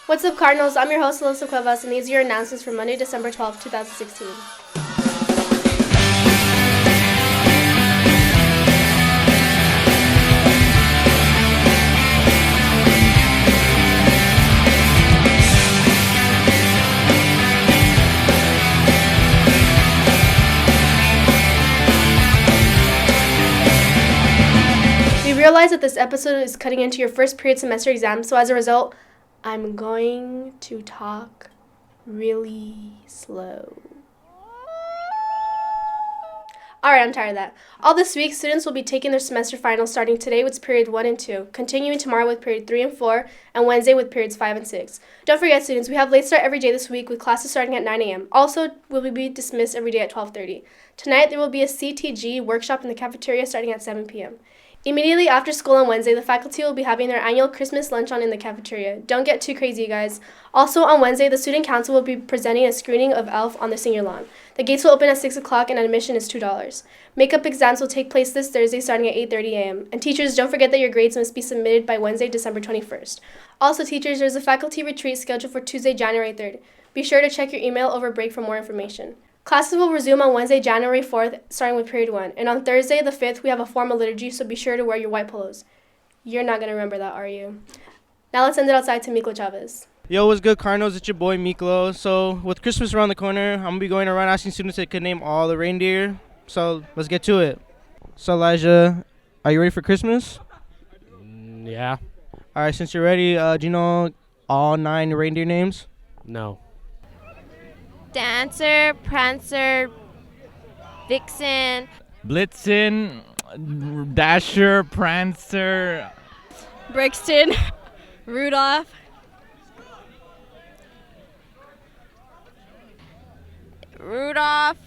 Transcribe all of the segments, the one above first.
What's up, Cardinals? I'm your host, Alyssa Cuevas, and these are your announcements for Monday, December 12th, 2016. We realize that this episode is cutting into your first period semester exam, so as a result, I'm going to talk really slow. Alright, I'm tired of that. All this week, students will be taking their semester finals starting today with period 1 and 2, continuing tomorrow with period 3 and 4, and Wednesday with periods 5 and 6. Don't forget, students, we have late start every day this week with classes starting at 9 a.m. Also, we'll be dismissed every day at 12:30. Tonight, there will be a CTG workshop in the cafeteria starting at 7 p.m. Immediately after school on Wednesday, the faculty will be having their annual Christmas luncheon in the cafeteria. Don't get too crazy, you guys. Also, on Wednesday, the student council will be presenting a screening of Elf on the senior lawn. The gates will open at 6 o'clock and admission is $2. Makeup exams will take place this Thursday starting at 8:30 a.m. And teachers, don't forget that your grades must be submitted by Wednesday, December 21st. Also, teachers, there's a faculty retreat scheduled for Tuesday, January 3rd. Be sure to check your email over break for more information. Classes will resume on Wednesday, January 4th, starting with period 1. And on Thursday, the 5th, we have a formal liturgy, so be sure to wear your white polos. You're not going to remember that, are you? Now let's send it outside to Miklo Chavez. Yo, what's good, Cardinals? It's your boy, Miklo. So, with Christmas around the corner, I'm going to be going around asking students if they could name all the reindeer. So, let's get to it. So, Elijah, are you ready for Christmas? Yeah. All right, since you're ready, do you know all 9 reindeer names? No. Dancer, Prancer, Vixen, Blitzen, Dasher, Prancer, Brixton, Rudolph, Rudolph.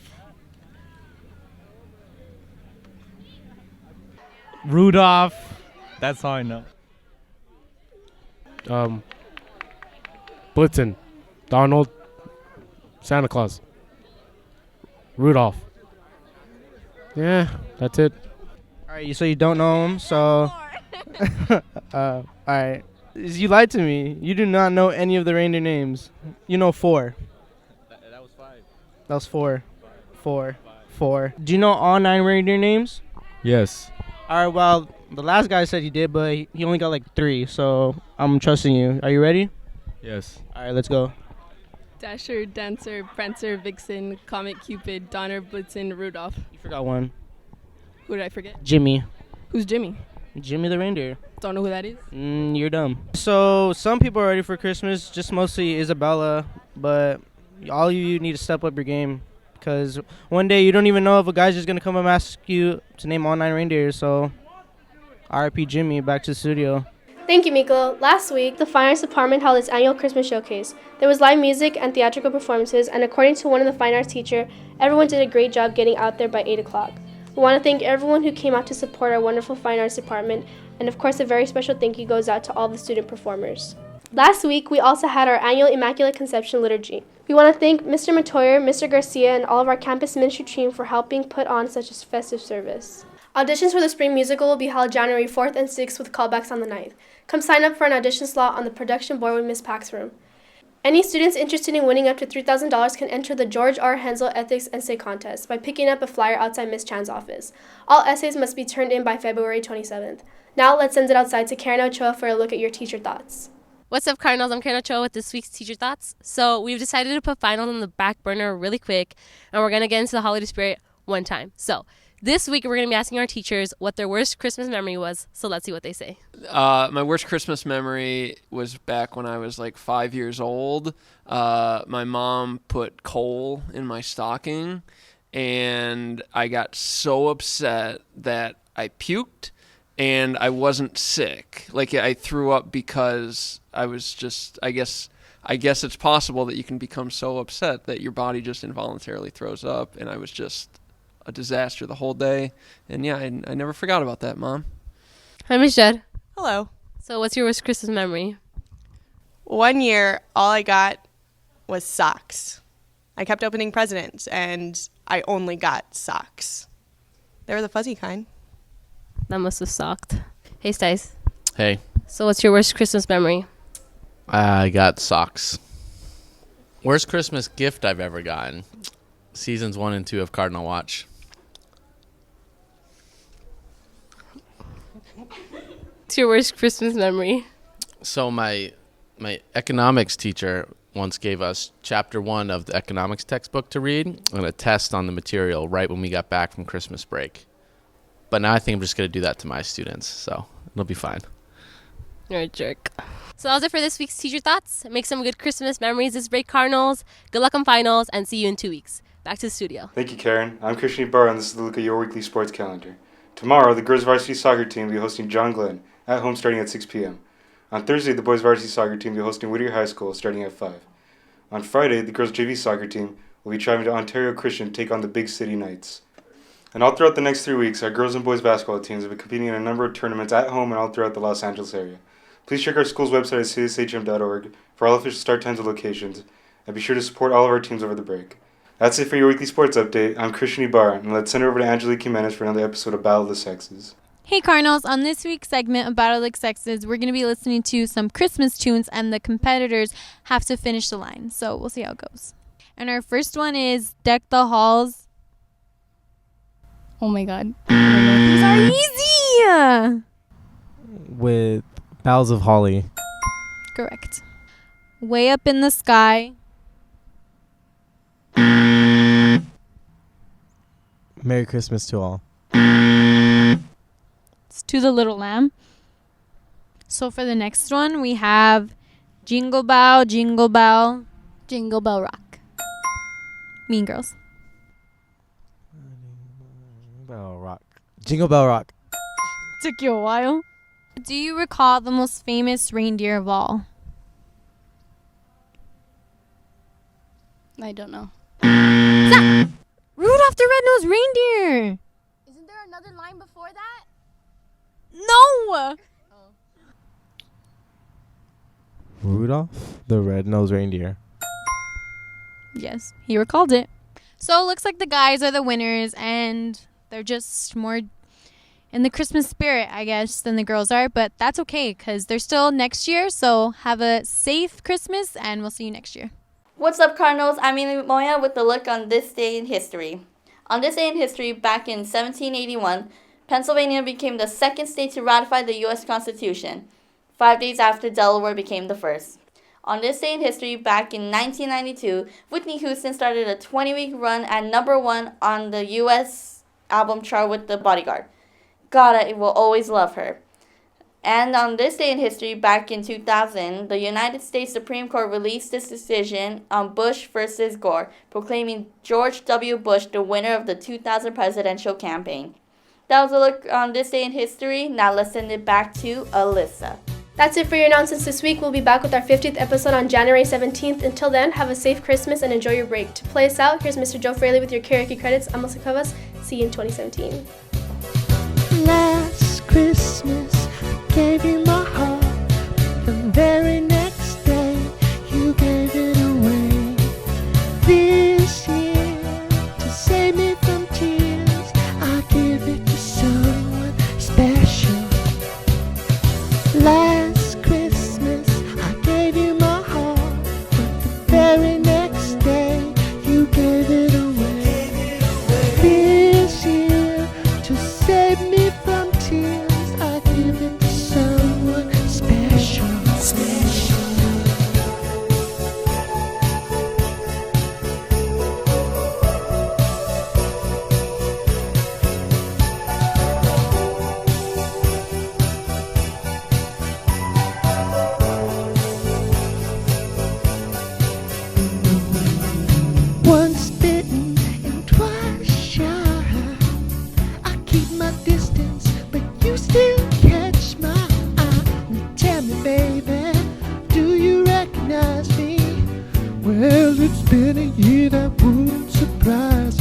That's all I know. Blitzen, Donald, Santa Claus, Rudolph. Yeah, that's it. All right, so you don't know them, so... all right. You lied to me. You do not know any of the reindeer names. You know 4. That was 5. That was 4. 4. Do you know all 9 reindeer names? Yes. All right, well, the last guy said he did, but he only got like 3, so I'm trusting you. Are you ready? Yes. All right, let's go. Dasher, Dancer, Prancer, Vixen, Comet, Cupid, Donner, Blitzen, Rudolph. You forgot one. Who did I forget? Jimmy. Who's Jimmy? Jimmy the reindeer. Don't know who that is. You're dumb. So some people are ready for Christmas, just mostly Isabella, but all of you need to step up your game because one day you don't even know if a guy's just going to come and ask you to name all 9 reindeers. So RIP Jimmy, back to the studio. Thank you, Miklo. Last week, the Fine Arts Department held its annual Christmas showcase. There was live music and theatrical performances, and according to one of the fine arts teacher, everyone did a great job getting out there by 8 o'clock. We want to thank everyone who came out to support our wonderful Fine Arts Department, and of course, a very special thank you goes out to all the student performers. Last week, we also had our annual Immaculate Conception Liturgy. We want to thank Mr. Matoyer, Mr. Garcia, and all of our campus ministry team for helping put on such a festive service. Auditions for the spring musical will be held January 4th and 6th with callbacks on the 9th. Come sign up for an audition slot on the production board with Ms. Pack's room. Any students interested in winning up to $3,000 can enter the George R. Hensel Ethics Essay Contest by picking up a flyer outside Ms. Chan's office. All essays must be turned in by February 27th. Now let's send it outside to Karen Ochoa for a look at your teacher thoughts. What's up, Cardinals? I'm Karen Ochoa with this week's Teacher Thoughts. So we've decided to put finals on the back burner really quick, and we're going to get into the holiday spirit one time. So this week, we're going to be asking our teachers what their worst Christmas memory was. So let's see what they say. My worst Christmas memory was back when I was like 5 years old. My mom put coal in my stocking, and I got so upset that I puked, and I wasn't sick. Like, I threw up because I was just, I guess it's possible that you can become so upset that your body just involuntarily throws up, and I was just a disaster the whole day. And yeah, I never forgot about that, Mom. Hi, Miss Judd. Hello. So what's your worst Christmas memory? One year, all I got was socks. I kept opening presents, and I only got socks. They were the fuzzy kind. That must have sucked. Hey, Stice. Hey. So what's your worst Christmas memory? I got socks. Worst Christmas gift I've ever gotten. Seasons 1 and 2 of Cardinal Watch. What's your worst Christmas memory? So my economics teacher once gave us chapter 1 of the economics textbook to read and a test on the material right when we got back from Christmas break. But now I think I'm just going to do that to my students, so it'll be fine. You're a jerk. So that was it for this week's Teacher Thoughts. Make some good Christmas memories this break, Cardinals. Good luck on finals, and see you in 2 weeks. Back to the studio. Thank you, Karen. I'm Christian Ibarra, and this is the look at your weekly sports calendar. Tomorrow, the girls' varsity soccer team will be hosting John Glenn at home starting at 6 p.m. On Thursday, the boys' varsity soccer team will be hosting Whittier High School starting at 5. On Friday, the girls' JV soccer team will be traveling to Ontario Christian to take on the Big City Knights. And all throughout the next 3 weeks, our girls and boys basketball teams will be competing in a number of tournaments at home and all throughout the Los Angeles area. Please check our school's website at cshm.org for all official start times and locations, and be sure to support all of our teams over the break. That's it for your weekly sports update. I'm Christian Ibarra, and let's send it over to Angelique Jimenez for another episode of Battle of the Sexes. Hey Cardinals, on this week's segment of Battle of the Sexes, we're going to be listening to some Christmas tunes, and the competitors have to finish the line. So we'll see how it goes. And our first one is Deck the Halls. Oh my god. These are easy! With Boughs of Holly. Correct. Way Up in the Sky. Merry Christmas to all. It's To the Little Lamb. So for the next one, we have Jingle Bell, Jingle Bell. Jingle Bell Rock. Mean Girls. Bell Rock. Jingle Bell Rock. Took you a while. Do you recall the most famous reindeer of all? I don't know. Rudolph the Red-Nosed Reindeer! Isn't there another line before that? No! Rudolph the Red-Nosed Reindeer. Yes, he recalled it. So it looks like the guys are the winners, and they're just more in the Christmas spirit, I guess, than the girls are. But that's okay, because they're still next year, so have a safe Christmas, and we'll see you next year. What's up, Cardinals? I'm Amy Moya with a look on this day in history. On this day in history, back in 1781, Pennsylvania became the second state to ratify the U.S. Constitution, 5 days after Delaware became the first. On this day in history, back in 1992, Whitney Houston started a 20-week run at #1 on the U.S. album chart with The Bodyguard. God, I will always love her. And on this day in history, back in 2000, the United States Supreme Court released its decision on Bush versus Gore, proclaiming George W. Bush the winner of the 2000 presidential campaign. That was a look on this day in history. Now let's send it back to Alyssa. That's it for your announcements this week. We'll be back with our 50th episode on January 17th. Until then, have a safe Christmas and enjoy your break. To play us out, here's Mr. Joe Fraley with your karaoke credits. I'm Alyssa Cuevas. See you in 2017. Last Christmas, I gave you my heart. The very next day, you gave it away. This year, to save me from tears, I give it to someone special. Last Christmas, I gave you my heart, but the very next day, you gave it away. This year, to save me from tears, I give it to someone special. Once bitten and twice shy, I keep my distance, but you still catch my eye. Now tell me, baby, do you recognize me? Well, it's been a year, that wouldn't surprise